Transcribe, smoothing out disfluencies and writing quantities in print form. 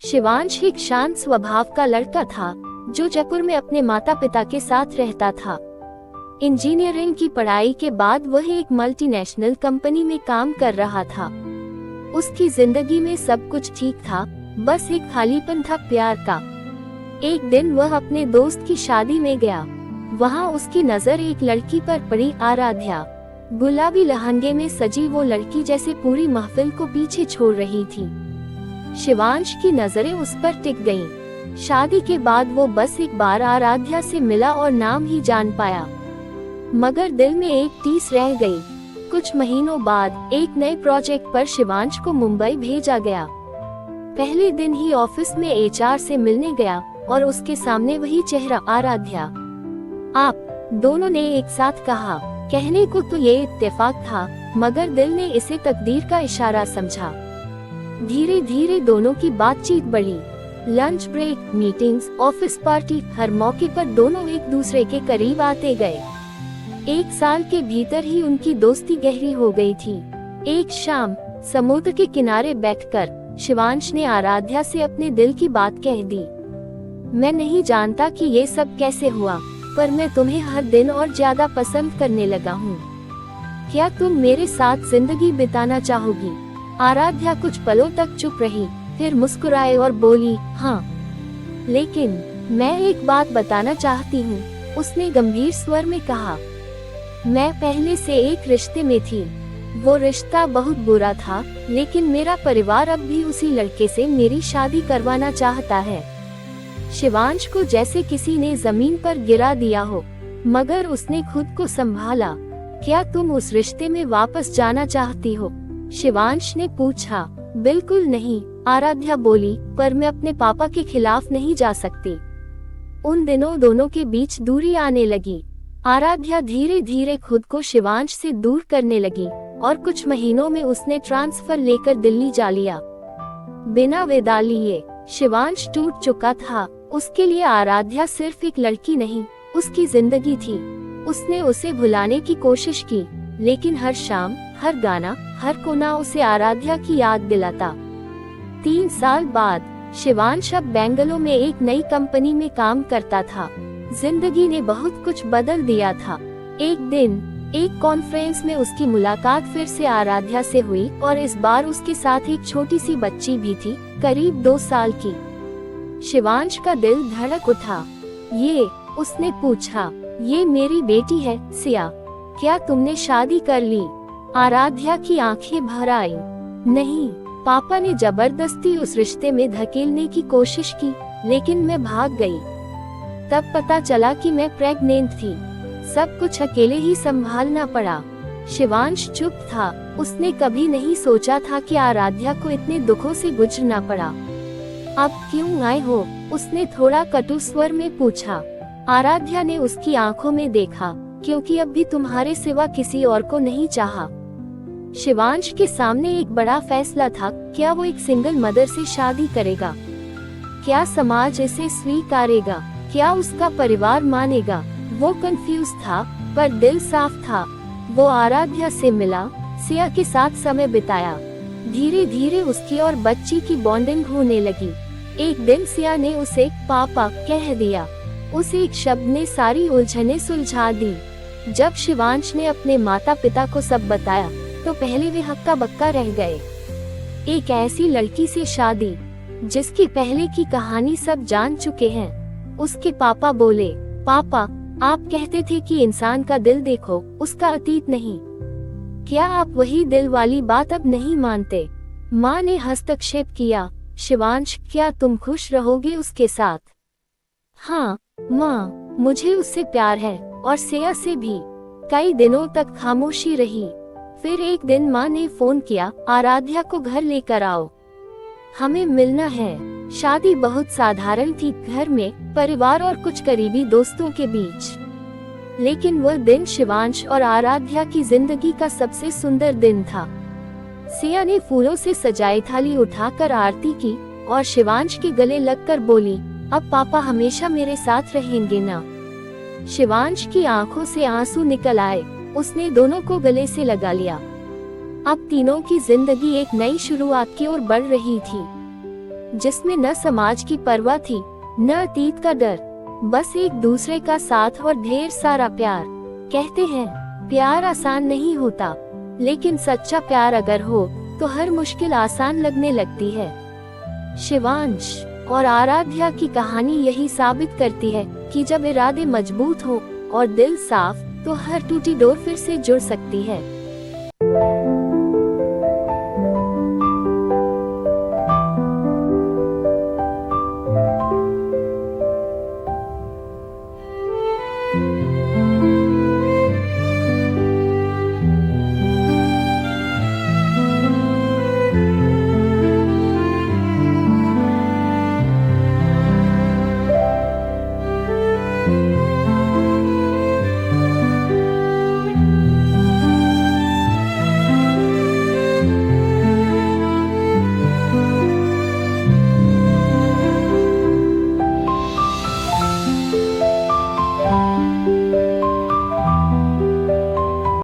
शिवांश एक शांत स्वभाव का लड़का था जो जयपुर में अपने माता पिता के साथ रहता था। इंजीनियरिंग की पढ़ाई के बाद वह एक मल्टीनेशनल कंपनी में काम कर रहा था। उसकी जिंदगी में सब कुछ ठीक था, बस एक खालीपन था प्यार का। एक दिन वह अपने दोस्त की शादी में गया। वहाँ उसकी नजर एक लड़की पर पड़ी, आराध्या। गुलाबी लहंगे में सजी वो लड़की जैसे पूरी महफिल को पीछे छोड़ रही थी। शिवांश की नजरें उस पर टिक गईं। शादी के बाद वो बस एक बार आराध्या से मिला और नाम ही जान पाया, मगर दिल में एक टीस रह गई। कुछ महीनों बाद एक नए प्रोजेक्ट पर शिवांश को मुंबई भेजा गया। पहले दिन ही ऑफिस में एचआर से मिलने गया और उसके सामने वही चेहरा, आराध्या। आप दोनों ने एक साथ कहा। कहने को तो ये इत्तेफाक था, मगर दिल ने इसे तकदीर का इशारा समझा। धीरे धीरे दोनों की बातचीत बढ़ी। Lunch break, meetings, office party, हर मौके पर दोनों एक दूसरे के करीब आते गए। एक साल के भीतर ही उनकी दोस्ती गहरी हो गई थी। एक शाम समुद्र के किनारे बैठकर शिवांश ने आराध्या से अपने दिल की बात कह दी। मैं नहीं जानता कि ये सब कैसे हुआ, पर मैं तुम्हें हर दिन और ज्यादा पसंद करने लगा हूँ। क्या तुम मेरे साथ जिंदगी बिताना चाहोगी? आराध्या कुछ पलों तक चुप रही, फिर मुस्कुराए और बोली, हाँ, लेकिन मैं एक बात बताना चाहती हूँ, उसने गंभीर स्वर में कहा। मैं पहले से एक रिश्ते में थी। वो रिश्ता बहुत बुरा था, लेकिन मेरा परिवार अब भी उसी लड़के से मेरी शादी करवाना चाहता है। शिवांश को जैसे किसी ने जमीन पर गिरा दिया हो, मगर उसने खुद को संभाला। क्या तुम उस रिश्ते में वापस जाना चाहती हो? शिवांश ने पूछा। बिल्कुल नहीं, आराध्या बोली, पर मैं अपने पापा के खिलाफ नहीं जा सकती। उन दिनों दोनों के बीच दूरी आने लगी। आराध्या धीरे धीरे खुद को शिवांश से दूर करने लगी और कुछ महीनों में उसने ट्रांसफर लेकर दिल्ली जा लिया। बिना विदा लिए शिवांश टूट चुका था। उसके लिए आराध्या सिर्फ एक लड़की नहीं, उसकी जिंदगी थी। उसने उसे भुलाने की कोशिश की, लेकिन हर शाम, हर गाना, हर कोना उसे आराध्या की याद दिलाता। 3 साल बाद शिवांश अब बेंगलुरु में एक नई कंपनी में काम करता था। जिंदगी ने बहुत कुछ बदल दिया था। एक दिन एक कॉन्फ्रेंस में उसकी मुलाकात फिर से आराध्या से हुई और इस बार उसके साथ एक छोटी सी बच्ची भी थी, करीब 2 साल की। शिवांश का दिल धड़क उठा। ये, उसने पूछा, ये मेरी बेटी है, सिया। क्या तुमने शादी कर ली? आराध्या की आंखें भर आई। नहीं, पापा ने जबरदस्ती उस रिश्ते में धकेलने की कोशिश की, लेकिन मैं भाग गई। तब पता चला कि मैं प्रेग्नेंट थी। सब कुछ अकेले ही संभालना पड़ा। शिवांश चुप था। उसने कभी नहीं सोचा था कि आराध्या को इतने दुखों से गुजरना पड़ा। अब क्यों आए हो? उसने थोड़ा कटु स्वर में पूछा। आराध्या ने उसकी आंखों में देखा। क्योंकि अब भी तुम्हारे सिवा किसी और को नहीं चाहा। शिवांश के सामने एक बड़ा फैसला था। क्या वो एक सिंगल मदर से शादी करेगा? क्या समाज इसे स्वीकारेगा? क्या उसका परिवार मानेगा? वो कंफ्यूज था, पर दिल साफ था। वो आराध्या से मिला, सिया के साथ समय बिताया। धीरे धीरे उसकी और बच्ची की बॉन्डिंग होने लगी। एक दिन सिया ने उसे पापा कह दिया। उस एक शब्द ने सारी उलझनें सुलझा दी। जब शिवांश ने अपने माता पिता को सब बताया, तो पहले वे हक्का बक्का रह गए। एक ऐसी लड़की से शादी जिसकी पहले की कहानी सब जान चुके हैं। उसके पापा बोले, पापा, आप कहते थे कि इंसान का दिल देखो, उसका अतीत नहीं। क्या आप वही दिल वाली बात अब नहीं मानते? माँ ने हस्तक्षेप किया। शिवांश, क्या तुम खुश रहोगे उसके साथ? हाँ माँ, मुझे उससे प्यार है और सिया से भी। कई दिनों तक खामोशी रही। फिर एक दिन माँ ने फोन किया, आराध्या को घर लेकर आओ, हमें मिलना है। शादी बहुत साधारण थी, घर में परिवार और कुछ करीबी दोस्तों के बीच। लेकिन वह दिन शिवांश और आराध्या की जिंदगी का सबसे सुंदर दिन था। सिया ने फूलों से सजाई थाली उठाकर आरती की और शिवांश के गले लगकर बोली, अब पापा हमेशा मेरे साथ रहेंगे ना? शिवांश की आंखों से आंसू निकल आए। उसने दोनों को गले से लगा लिया। अब तीनों की जिंदगी एक नई शुरुआत की ओर बढ़ रही थी। जिसमें न समाज की परवाह थी, न अतीत का डर, बस एक दूसरे का साथ और ढेर सारा प्यार। कहते हैं प्यार आसान नहीं होता, लेकिन सच्चा प्यार अगर हो तो हर मुश्किल आसान लगने लगती है। शिवांश और आराध्या की कहानी यही साबित करती है कि जब इरादे मजबूत हो और दिल साफ, तो हर टूटी डोर फिर से जुड़ सकती है।